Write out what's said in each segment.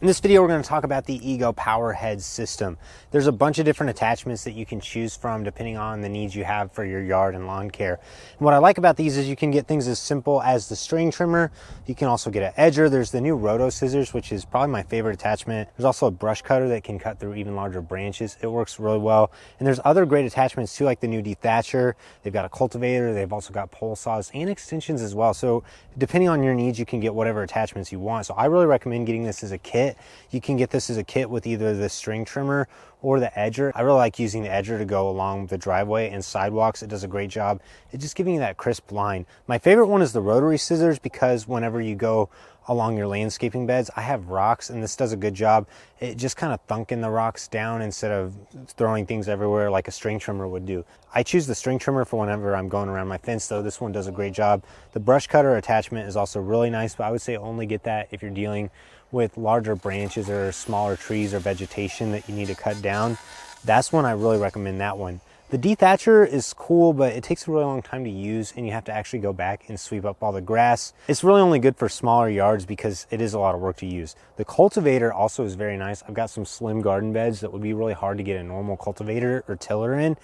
In this video, we're going to talk about the Ego Power Head system. There's a bunch of different attachments that you can choose from depending on the needs you have for your yard and lawn care. And what I like about these is you can get things as simple as the string trimmer. You can also get an edger. There's the new roto scissors, which is probably my favorite attachment. There's also a brush cutter that can cut through even larger branches. It works really well. And there's other great attachments too, like the new dethatcher. They've got a cultivator. They've also got pole saws and extensions as well. So depending on your needs, you can get whatever attachments you want. So I really recommend getting this as a kit. You can get this as a kit with either the string trimmer or the edger. I really like using the edger to go along the driveway and sidewalks. It does a great job. It's just giving you that crisp line. My favorite one is the rotary scissors because whenever you go along your landscaping beds, I have rocks and this does a good job. It just kind of thunking the rocks down instead of throwing things everywhere like a string trimmer would do. I choose the string trimmer for whenever I'm going around my fence though. This one does a great job. The brush cutter attachment is also really nice, but I would say only get that if you're dealing with larger branches or smaller trees or vegetation that you need to cut down. That's when I really recommend that one. The dethatcher is cool, but it takes a really long time to use and you have to actually go back and sweep up all the grass. It's really only good for smaller yards because it is a lot of work to use. The cultivator also is very nice. I've got some slim garden beds that would be really hard to get a normal cultivator or tiller in.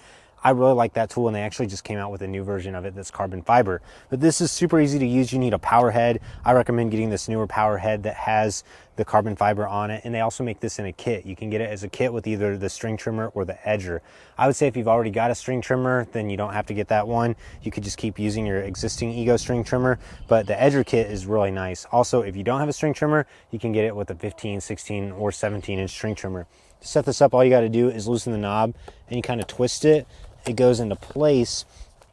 I really like that tool, and they actually just came out with a new version of it that's carbon fiber. But this is super easy to use. You need a power head. I recommend getting this newer power head that has the carbon fiber on it, and they also make this in a kit. You can get it as a kit with either the string trimmer or the edger. I would say if you've already got a string trimmer, then you don't have to get that one. You could just keep using your existing Ego string trimmer, but the edger kit is really nice. Also, if you don't have a string trimmer, you can get it with a 15, 16, or 17-inch string trimmer. To set this up, all you got to do is loosen the knob and you kind of twist it. It goes into place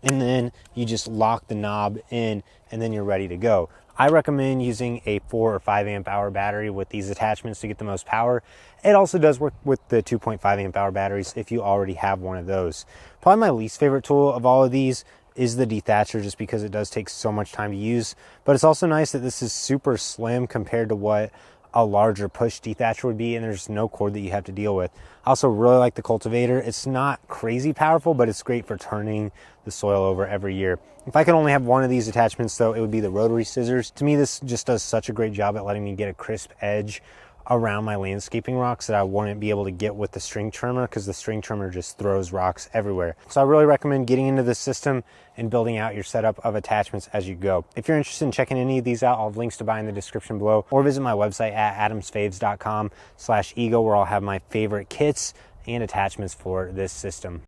and then you just lock the knob in and then you're ready to go. I recommend using a 4 or 5 amp hour battery with these attachments to get the most power. It also does work with the 2.5 amp hour batteries if you already have one of those. Probably my least favorite tool of all of these is the dethatcher just because it does take so much time to use, but it's also nice that this is super slim compared to what a larger push dethatcher would be, and there's no cord that you have to deal with. I also really like the cultivator. It's not crazy powerful, but it's great for turning the soil over every year. If I could only have one of these attachments though, it would be the rotary scissors. To me, this just does such a great job at letting me get a crisp edge around my landscaping rocks that I wouldn't be able to get with the string trimmer because the string trimmer just throws rocks everywhere. So I really recommend getting into this system and building out your setup of attachments as you go. If you're interested in checking any of these out, I'll have links to buy in the description below, or visit my website at adamsfaves.com/ego where I'll have my favorite kits and attachments for this system.